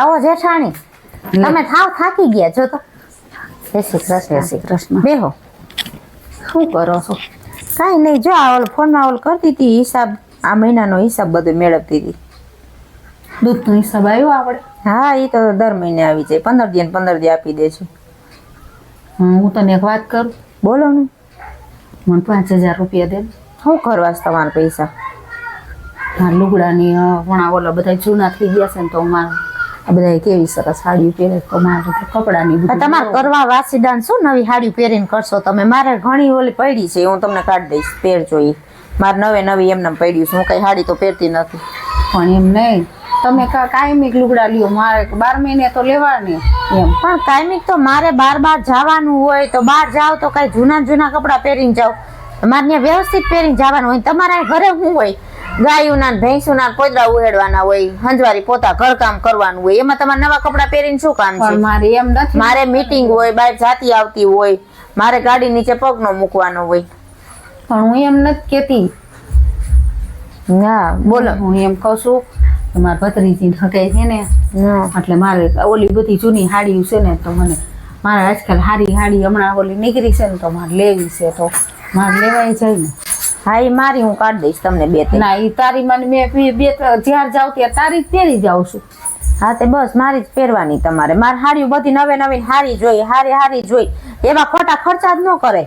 આવો જેઠાણી તમે થાકી ગયા છો તો જય શ્રી કૃષ્ણ જય શ્રી કૃષ્ણ બેહો શું કરો છો કાંઈ નહીં જો આ ફોનમાં ઓલ કરતી હતી હિસાબ આ મહિનાનો હિસાબ બધો મેળવતી હતી દૂધનો હિસાબ આવ્યો આપણે હા એ તો દર મહિને આવી જાય 15 દી 15 દી આપી દે છે હું તને એક વાત કરું બોલો ને મને 5000 રૂપિયા દે શું કરવા છે તમારા પૈસા મારા લુગડાની વણા ઓલા બધા જૂના થઈ ગયા છે ને તો મારા આ બધા કેવી સરસ સાડીઓ પહેરે તો મારે કપડાની તમારે કરવા વાસીદાન શું નવી સાડી પહેરીને કરશો તમે મારે ઘણી ઓલી પડી છે હું તમને કાઢી દઈશ પહેરજો એ મારે નવી એમને પડ્યું છે હું કઈ સાડી તો પહેરતી નથી પણ એમ નહીં તમે કાયમિક લુગડા લ્યો મારે 12 મહિને તો લેવાની એમ પણ કાયમિક તો મારે બાર જવાનું હોય તો બહાર જાવ તો કઈ જૂના કપડાં પહેરીને જાવ મારે ત્યાં વ્યવસ્થિત પહેરીને જવાનું હોય તમારા ઘરે શું હોય ગાયુના ભેંસુના કોદરા ઉહેડવાના હોય હંજવારી પોતા ઘરકામ કરવાનું હોય એમાં તમારે નવા કપડાં પહેરીને શું કામ છે મારે એમ નથી મારે મીટિંગ હોય બહાર જાતી આવતી હોય મારે ગાડી નીચે પગ નો મૂકવાનો હોય પણ હું એમ નથી કેતી હા બોલો હું એમ કહું છું કે મારા ભત્રીજી હકાય છે ને એટલે મારે ઓલી બધી જૂની હાડીઓ છે ને તો મને મારે આજકાલ હારી હાડી હમણાં ઓલી નીકળી છે ને તો મારે લેવી છે તો મારે લેવાય જાય ને હા એ મારી હું કાઢી દઈશ તમને બે ના એ તારી મને મેં બે જ્યાં જાઉં ત્યાં તારી જ પહેરી જાઉં છું હા તે બસ મારી જ પહેરવાની તમારે મારે હાડીઓ બધી નવી હારી જોઈ હારી જોઈ એવા ખોટા ખર્ચા જ ન કરે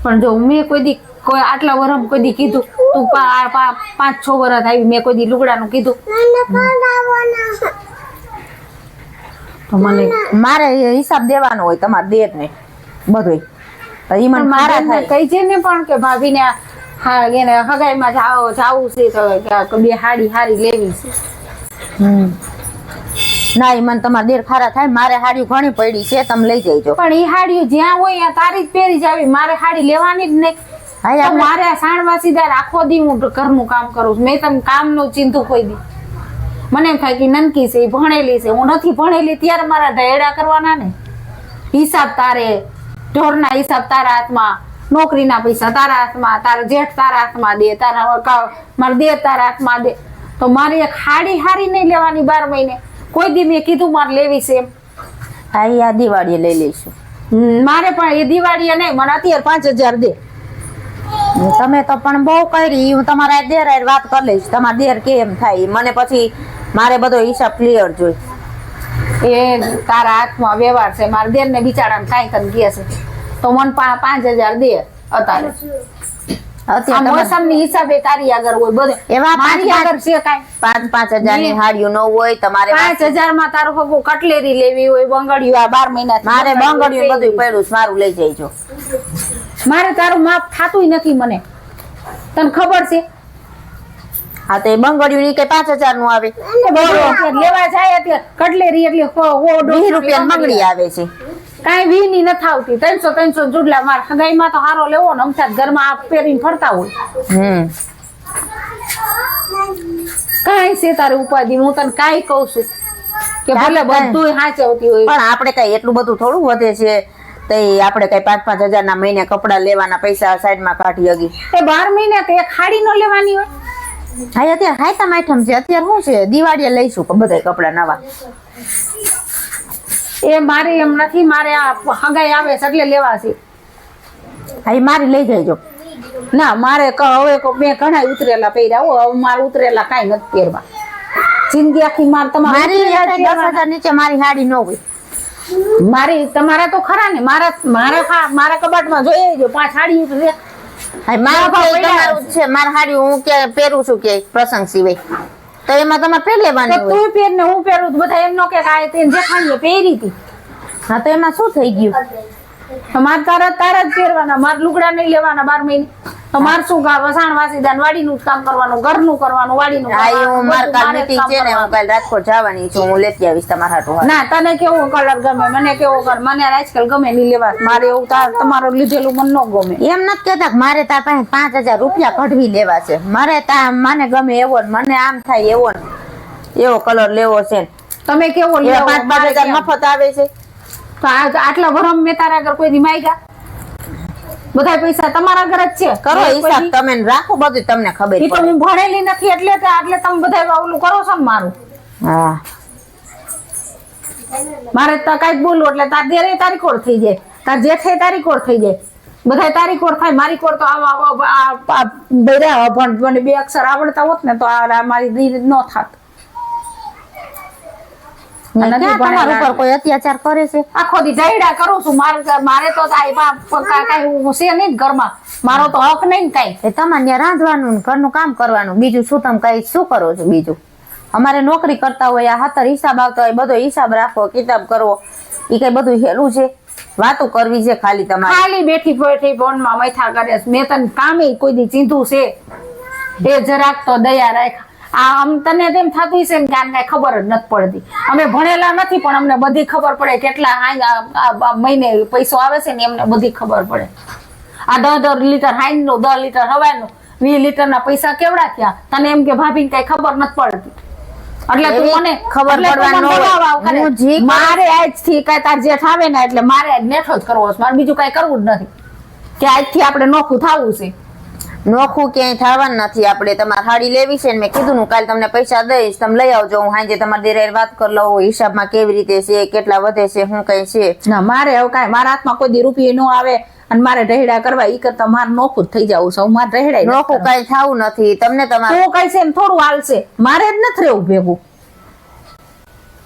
પણ જો મેં કોઈ દી કોઈ આટલા વર્ષ કોઈ દી કીધું તું 5-6 વર્ષ આવી મેં કોઈ દી લુગડાનું કીધું તો મને મારે હિસાબ દેવાનો હોય તમારે દેર ને બધું ઈ મને મારા થાય કઈ છે ને પણ કે ભાભીને હા એને હગાઈમાં જાવું છે તો બે હાડી હારી લેવી છે ના ઈ મને તમારે દેર ખારા થાય મારે હાડીઓ ઘણી પડી છે તમે લઈ જઈજો પણ ઈ હાડીઓ જ્યાં હોય ત્યાં તારી જ પહેરી જાવી મારે હાડી લેવાની જ નહીં હા મારે સાણવાસીદાર આખો દી હું ઘરનું કામ કરું છું મેં તમે કામનું ચિંતું કોઈ દી મને એમ થાય કે નનકી છે ભણેલી છે હું નથી ભણેલી ત્યારે મારા ઢેડા કરવાના ને હિસાબ તારે ઢોરના હિસાબ તારા હાથમાં નોકરીના પૈસા તારા હાથમાં તારા જેઠ તારા હાથમાં દે મારા દેર તારા હાથમાં દે તો મારી એક હાડી હારી નહીં લેવાની 12 મહિને કોઈ દી મેં કીધું મારે લેવી છે એમ હા એ આ દિવાળીએ લઈ લઈશું મારે પણ એ દિવાળીએ નહીં મને અત્યારે 5000 દે તમે તો પણ બહુ કરી હું તમારા દેર વાત કરી લઈશ તમારા દેર કેમ થાય મને પછી મારે બધો હિસાબ ક્લિયર જોઈ એ તારા હાથમાં વ્યવહાર છે મારા દેર ને બિચારાને કાંઈ કન કહે છે તો મને 5000 દે અત્યારે મોસમની હિસાબે તારી આગળ હોય બધે એવા મારી આગળ છે કાંઈ 5,000 ની હાડીઓ ન હોય તમારે 5000 માં તારું હગું કટલેરી લેવી હોય બંગડીઓ આ 12 મહિના મારે બંગડીઓ બધું પડ્યું છે મારું લઈ જઈજો મારે તારું માપ થાતું નથી મને તને ખબર છે હા તો બંગડીઓ ની કઈ 5,000 નું આવે લેવા જાય અત્યારે કટલેરી એટલે 20 રૂપિયા બંગડી આવે છે કાંઈ વીની નથી આવતી 300 જુડલા માર હગાઈમાં તો હારો લેવો ને અમથાત ઘરમાં આ પહેરીને ફરતા હોય કાંઈ છે તારે ઉપાધિ હું તને કાંઈ કહું છું કે ભલે બધું હાચવતી હોય પણ આપણે કઈ એટલું બધું થોડું વધે છે તો આપણે કઈ 5,000 ના મહિને કપડા લેવાના પૈસા સાઈડમાં કાઢી હગી એ 12 મહિના તો એક હાડી નો લેવાની હોય હા અત્યારે હાઈતમ આઈટમ છે અત્યારે શું છે દિવાળીએ લઈશું બધા કપડા નવા એ મારે એમ નથી મારે આ હગાઈ આવે છે એટલે લેવા છે હા એ મારી લઈ જઈજો ના મારે હવે મેં ઘણા ઉતરેલા પહેર્યા હવે મારે ઉતરેલા કાંઈ નથી પહેરવા જિંદગી આખી મારે તમારી 10,000 નીચે મારી હાડી ન હોય મારી તમારા તો ખરા ને મારા કબાટમાં જોઈએ જો 5 હાડી છે મારા હાડી હું કે પહેરું છું કે પ્રસંગ સિવાય તો એમાં તમારે પહેરી લેવાની હોય તું પહેર ને હું પહેરું બધા એમ નો કે આ તે જેઠાણીએ પહેરી હતી હા તો એમાં શું થઈ ગયું મારે તારા જ પહેરવાના મારે લુગડા નહીં લેવાના 12 મહિને તો મારે શું કામ વસાણ વાસીદાન વાડીનું જ કામ કરવાનું ઘરનું કરવાનું વાડીનું હું માર કાલ મીટિંગ છે ને હું કાલ રાજકોટ જવાની છું હું લેતી આવીશ તમારા હાટુ ના તને કેવો કલર ગમે મને કેવો કલર મને આજકાલ ગમે નહીં લેવા મારે એવું તમારો લીધેલું મને ન ગમે એમ નથી કેતા મારે તાર પાસે 5,000 રૂપિયા કઢવી લેવા છે મારે મને ગમે એવો મને આમ થાય એવો કલર લેવો છે તમે કેવો 5,000 મફત આવે છે તો આટલા વરમ મેં તારા આગળ કોઈ દી માંગ્યા બધા પૈસા તમારા ઘર જ છે કરો હિસાબ તમે રાખો બધું તમને ખબર પડે તો હું ભણેલી નથી એટલે તમે બધા ઓલું કરો છો ને મારું હા મારે તો કાંઈક બોલવું એટલે તાર દેરે તારી કોડ થઈ જાય, તાર જેઠે તારી કોડ થઈ જાય, બધાય તારી કોડ થાય. મારી કોડ તો મને 2 અક્ષર આવડતા હોત ને તો આ મારી દીર ન થાત. ક્યાં તમારા ઉપર કોઈ અત્યાચાર કરે છે? આખો દી ઢૈડા કરું છું. મારે તો કાંઈ છે નહીં ઘરમાં, મારો તો હક નહીં કાંઈ. એ તમારે ત્યાં રાંધવાનું ને ઘરનું કામ કરવાનું, બીજું શું? તમે કઈ શું કરો છો બીજું? અમારે નોકરી કરતા હોય, આ હાતર હિસાબ આવતા હોય, બધો હિસાબ રાખો, કિતાબ કરવો, એ કઈ બધું હેલું છે? વાતો કરવી છે ખાલી તમારે? ખાલી બેઠી બેઠી ફોનમાં મૈથા કરે છે. મેં તને કામે કોઈ દી ચીંધું છે? એ જરાક તો દયા રાખ. આમ તને તેમ થતું છે ને કે આને કાંઈ ખબર જ નથી પડતી. અમે ભણેલા નથી પણ અમને બધી ખબર પડે કેટલા મહિને પૈસો આવે છે ને એમને બધી ખબર પડે. આ 10 લીટર હાઈનું, 10 લીટર હવાનું, 20 લીટરના પૈસા કેવડા થયા? તને એમ કે ભાભીને કઈ ખબર નથી પડતી એટલે તું મને ખબર પડવાનું. મારે આજથી કઈ તાર જેઠ આવે ને એટલે મારે નેઠો જ કરવો છે, મારે બીજું કઈ કરવું જ નથી કે આજથી આપણે નોખું થવું છે. નોખું ક્યાંય થવાનું નથી. આપણે તમારે સાડી લેવી છે ને મેં કીધું ને કાલે તમને પૈસા દઈશ, તમે લઈ આવજો. હું સાંજે તમારી દેરાઈ વાત કરી લઉં હિસાબમાં કેવી રીતે છે, કેટલા વધે છે, શું કઈ છે. ના મારે હવે કાંઈ મારા હાથમાં કોઈ દી રૂપિયા ન આવે અને મારે ઢહેડા કરવા ઈ કરતા મારે નોખું જ થઈ જવું છે. મારે ઢહેડા નોખું કઈ થવું નથી. તમને તમારે તું કઈ છે ને થોડું હાલશે, મારે જ નથી રહેવું ભેગું.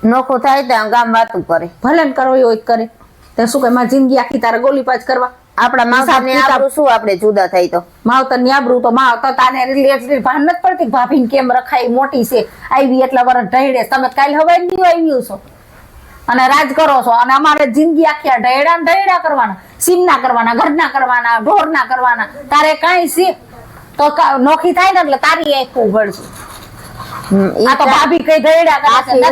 નોખું થાય તો ગામ વાતું કરે, ભલે ને કરવો હોય કરે તો શું કઈ મારી જિંદગી આખી તારે ગોલી પાછ કરવા? આપણા માવતર ની આબરૂ શું આપણે જુદા થઈ તો? માવતર ની આબરૂ તો માવતર તાને ભાન નથી પડતી ભાભીને કેમ રખાય, મોટી છે આવી એટલા વર્ષ ઢહેડે. તમે કાલે હવે નહીં આવ્યું છો અને રાજ કરો છો અને અમારે જિંદગી આખી ઢહેડા ને ઢહેડા કરવાના, સીમના કરવાના, ઘરના કરવાના, ઢોરના કરવાના. તારે કાંઈ સી તો નોખી થાય ને એટલે તારી આખું ઉઘડશે. આ તો ભાભી કઈ ઢહેડા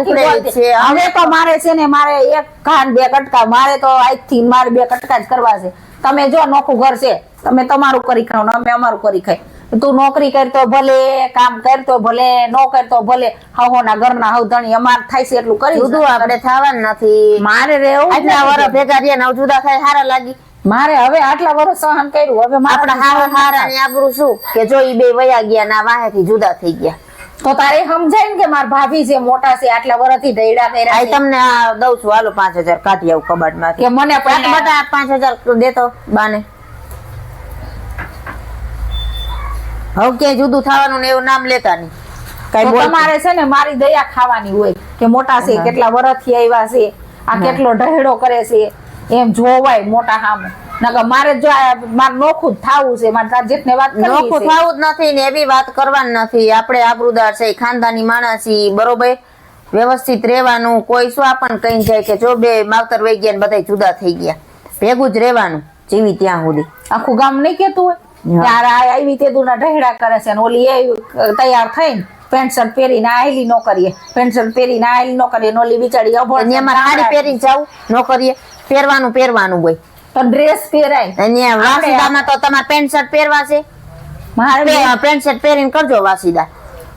કરે છે. હવે તો મારે છે ને મારે 1 કાન 2 કટકા, મારે તો આજથી મારે 2 કટકા જ કરવા છે. તમે જો નોખું ઘર છે, તમે તમારું કરી ખાવ ને અમે અમારું કરી ખાઈ. તું નોકરી કરતો ભલે, કામ કરતો ભલે, નો કરતો ભલે, હવોના ઘરના હવધણી અમાર થાય છે એટલું કરી. જુદું આપણે થવાનું નથી. મારે રહેવું. આટલા વર્ષ ભેગા રહ્યા નવ જુદા થાય હારા લાગી? મારે હવે આટલા વર્ષ સહન કર્યું, હવે આપણા હારા ની આબરૂ શું કે જો ઈ બે વયા ગયા ના વાહેથી જુદા થઈ ગયા તો તારે સમજાય ને કે મારા ભાભી છે મોટા છે આટલા વર્ષથી ઢૈડા કર્યા છે. તમને આ દઉં છું, હાલો 5000 કાઢી આવું કબાટમાંથી. કે મને બધા 5000 દેતો બાને. હવે ક્યાંય જુદું થવાનું ને એવું નામ લેતા નહીં. તમારે છે ને મારી દયા ખાવાની હોય કે મોટા છે, કેટલા વર્ષથી આવ્યા છે, આ કેટલો ઢહેડો કરે છે એમ જોવાય મોટા સામે. નકર મારે જો મારે નોખું જ થવું છે, મારે તાર જેટને વાત કરવી છે. નોખું થવું જ નથી ને એવી વાત કરવાની નથી. આપણે આબરૂદાર છે, ખાનદાની માણસ છીએ, બરોબર? વ્યવસ્થિત રહેવાનું. કોઈ શું આપણને કઈ જાય કે જો બે માવતર વહી ગયા ને બધા જુદા થઈ ગયા, ભેગું જ રહેવાનું જીવી ત્યાં સુધી. આખું ગામ નહીં કેતું હોય યાર આવી તે તું ઢહેડા કરે છે ને ઓલી એ તૈયાર થઈને પેન્ટ શર્ટ પહેરીને આયેલી નો કરીએ, પેન્ટ શર્ટ પહેરીને આયેલી નો કરીએ, ઓલી બિચારી અભણ સાડી પહેરીને જાવ નો કરીએ, પહેરવાનું હોય તો ડ્રેસ પહેરાય. અને વાસીદામાં તો તમારે પેન્ટ શર્ટ પહેરવા છે, મારે પેન્ટ શર્ટ પહેરીને કરજો વાસીદા.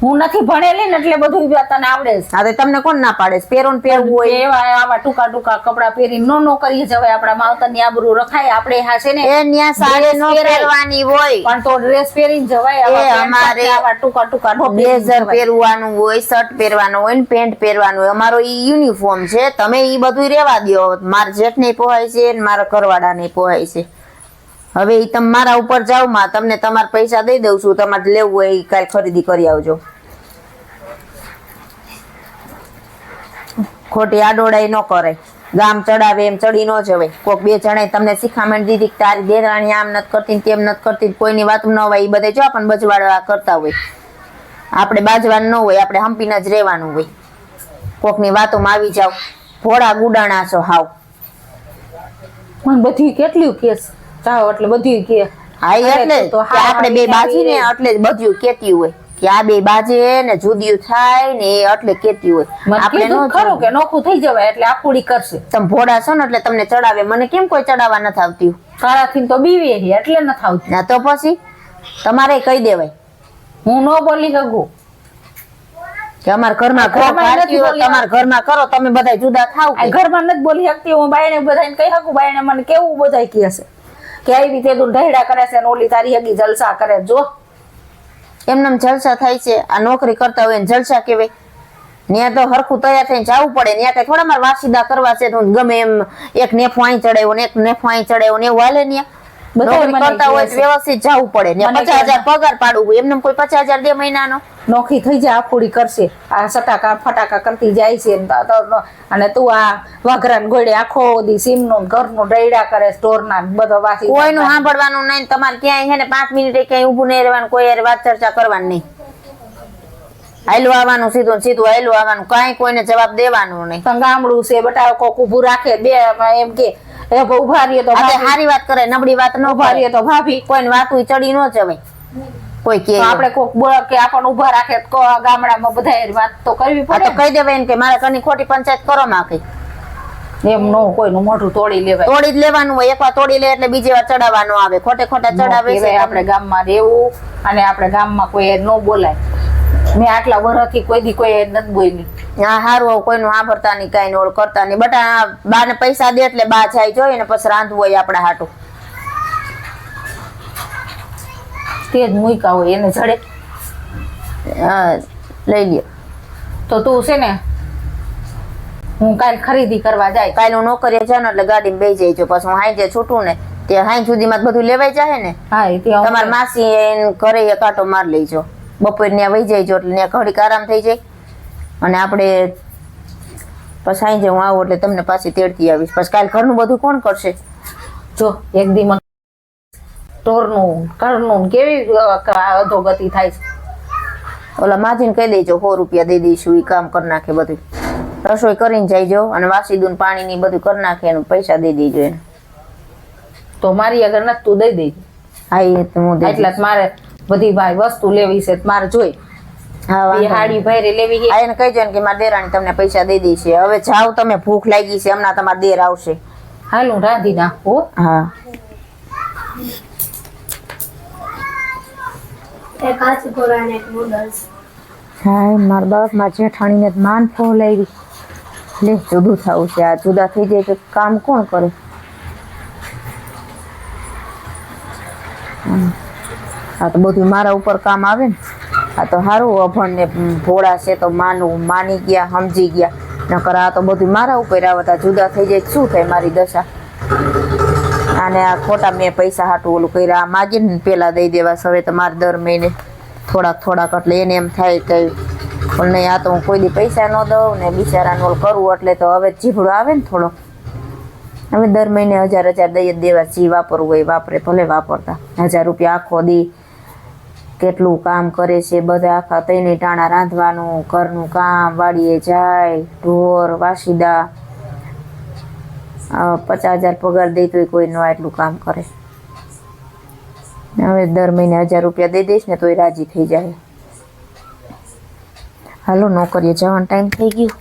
હું નથી ભણેલી ને એટલે બધું તને આવડે છે. હા તો તમને કોણ ના પાડે છે? પહેરવું હોય એવા આવા ટૂંકા કપડા પહેરીને નો કરીએ જવાય. આપણા માવતરની આબરૂ રખાય. આપણે હા છે ને એ ન્યા સાડી નો પહેરવાની હોય પણ તો ડ્રેસ પહેરીને જવાય. અમારે આવા ટૂંકા બ્લેઝર પહેરવાનું હોય, શર્ટ પહેરવાનું હોય ને પેન્ટ પહેરવાનું હોય. અમારો ઈ યુનિફોર્મ છે. તમે ઈ બધું રેવા દો. મારા જેઠ ને પોહાય છે ને મારા ઘરવાળા ને પોહાય છે. હવે ઈ તમે મારા ઉપર જાવ માં, તમને તમારા પૈસા દઈ દઉં છું. તમારે લેવું હોય ઈ કાલ ખરીદી કરી આવજો. ખોટી આડોડાઈ ન કરે, ગામ ચડાવે એમ ચડી ન જવાય. કોક 2 જણાએ તમને શિખામણ દીધી કે તારી દેરાણી આમ નથી કરતી તેમ નથી કરતી, કોઈની વાત ન હોય. એ બધે જો પણ બજવાડવા કરતા હોય. આપણે બાજવાનું ન હોય, આપણે હંપીને જ રહેવાનું હોય. કોકની વાતોમાં આવી જાવ, ભોળા ગુડાણા છો હાવ. મને બધી કેટલી કેસ ચાહો એટલે બધી કે હા એટલે આપણે બે બાજી ને એટલે જ બધું કેતી હોય કે આ બે બાજે ને જુદિયું થાય ને એટલે કેતી હોય. આપણે નો ખરું કે નોખું થઈ જવાય એટલે આખુડી કરશે. તમે ભોળા છો ને એટલે તમને ચડાવે. મને કેમ કોઈ ચડાવવા નથી આવતી? તારાથી તો બીવી છે એટલે નથી આવતી. ના તો પછી તમારે કહી દેવાય. હું નો બોલી શકું કે અમારા ઘરમાં તમારા ઘરમાં કરો, તમે બધા જુદા થાવ. ઘરમાં નથી બોલી શકતી હું. બાયણે બધાને કહી શકું. બાયણે મને કેવું બધા કહે છે કે આવી રીતે તું ઢહેડા કરે છે ને ઓલી તારી હગી જલસા કરે. જો એમને જલસા થાય છે. આ નોકરી કરતા હોય ને જલસા કહેવાય? ત્યાં તો હરખું તૈયાર થઈને જવું પડે. ત્યાં કઈ થોડા મારે વાસીદા કરવા છે તો ગમે એમ એક નેફો અહીં ચડાવ્યો ને એક નેફો અહીં ચડાવ્યો ને એવું હાલે ત્યાં. બધાય નોકરી મને કરતા હોય તો કહે છે. વ્યવસ્થિત જવું પડે. ને મને 50,000 પગાર પાડવું હોય એમને કોઈ 50,000 દે મહિનાનો. નોખી થઈ જાય આખુડી કરશે આ સટાકા ફટાકા કરતી જાય છે ને અને તું આ વાઘરાન ગોળે આખો દી સીમનું ઘરનું ડૈડા કરે સ્ટોરના બધો વાસી કોઈનું સાંભળવાનું નહીં. તમારે ક્યાંય છે ને 5 મિનિટે ક્યાંય ઊભું નહીં રહેવાનું. કોઈ હારે વાત ચર્ચા કરવાની નહીં. હાલ્યું આવવાનું સીધું ને સીધું હાલ્યું આવવાનું. કાંઈ કોઈને જવાબ દેવાનો નહીં. પણ ગામડું છે બટા કોક ઊભું રાખે બે એમ કે એ ઉભા રહીએ તો આ તે ભાભી, સારી વાત કરે નબળી વાત ન ઉભા રહીએ કરે. તો ભાભી કોઈને વાતું ચડી ન જવાય. કોઈ કે તો આપણે કોક બોલે કે આપણને ઉભા રાખે તો ગામડામાં બધા વાત તો કરવી આ તો પડે કહી દેવાય ને કે મારા ઘરની ખોટી પંચાયત કરો માં કઈ. એમ નો કોઈનું મોઢું તોડી લેવાય તોડી જ લેવાનું હોય. એકવાર તોડી લે એટલે બીજી વાર ચડાવવા ન આવે. ખોટે ખોટા ચડાવે છે. આપણે ગામમાં રહેવું અને આપણે ગામમાં કોઈ ન બોલાય. મેં આટલા વર્ષથી કોઈ દી કોઈ નથી બોલી. હા હારું આવું કોઈનું સાંભળતા નહીં કાંઈ ઓળ કરતા નહીં. બટા બા ને પૈસા દે એટલે બા જાય જોઈએ ને પછી રાંધવું હોય આપણા હાટું. તે જ મૂક્યા હોય એને જડે હા, લઈ લ્યો. તો તું છે ને હું કાલ ખરીદી કરવા જાય કાલે હું નોકરીએ જાઉં ને એટલે ગાડીમાં બેસી જઈજો. પછી હું હાંજે છૂટું ને તે હાંજ સુધીમાં જ બધું લેવાઈ જાય ને. હા એ ત્યાં તમારા માસી એને ઘરે એક આંટો માર લેજો. બપોર ત્યાં વહી જઈજો એટલે ત્યાં ઘડીક આરામ થઈ જાય. અને આપણે પછી સાંજે હું આવું એટલે તમને પાછી તેડતી આવીશ. પછી કાલે ઘરનું બધું કોણ કરશે? જો એક દી મને ઢોરનું ઘરનું કેવી અધોગતિ થાય છે. ઓલા માજીને કહી દેજો 100 રૂપિયા દઈ દઈશું એ કામ કરી નાખે બધું. રસોઈ કરીને જઈજો અને વાસીદું પાણી ની બધું કરી નાખે એનું પૈસા દઈ દેજો એને. તો મારી આગળ નથી તું દઈ દેજે. હા એ તો હું દઈ એટલા જ મારે બધી ભાઈ વસ્તુ લેવી છે તો મારે જોઈ હા વાંધો એ હાડી નહીં. ભાઈ લેવી છે હા એને કહીજો ને કે મારા દેરાણી તમને પૈસા દઈ દેશે. હવે જાઓ તમે ભૂખ લાગી છે હમણાં તમારા દેર આવશે. હાલ હું રાંધી નાખું હો. હા એક કાચકોરા અને એક નૂડલ્સ. હા મારા બાપ મારા જેઠાણીને જ માન ફોલાવી. લે જુદું થવું છે. આ જુદા થઈ જાય તો કામ કોણ કરે? આ તો બધું મારા ઉપર કામ આવે ને. આ તો સારું અભણ ને ભોળા છે તો માની ગયા સમજી ગયા. નકર આ તો બધું મારા ઉપર આવે. આ જુદા થઈ જાય તો શું થાય મારી દશા? અને આ ખોટા મેં પૈસા હાટું ઓલું કર્યા. આ માગીને પેલા દઈ દેવા. હવે તો મારે દર મહિને થોડાક એટલે એને એમ થાય કે પણ નહીં આ તો હું કોઈ દી પૈસા ન દઉં ને બિચારાને ઓલું કરવું એટલે તો હવે જીભડો આવે ને થોડો. હવે દર મહિને 1000 દઈ જ દેવા. જી વાપરવું હોય વાપરે ભલે વાપરતા. 1000 રૂપિયા આખો દી કેટલું કામ કરે છે બધા. આખા તઈને ટાણા રાંધવાનું, ઘરનું કામ, વાડીએ જાય, ઢોર વાસીદા. 50,000 પગાર દઈ તોય કોઈ ન એટલું કામ કરે. હવે દર મહિને 1000 રૂપિયા દઈ દઈશ ને તોય રાજી થઈ જાય. હાલો નોકરીએ જવાનો ટાઈમ થઈ ગયો.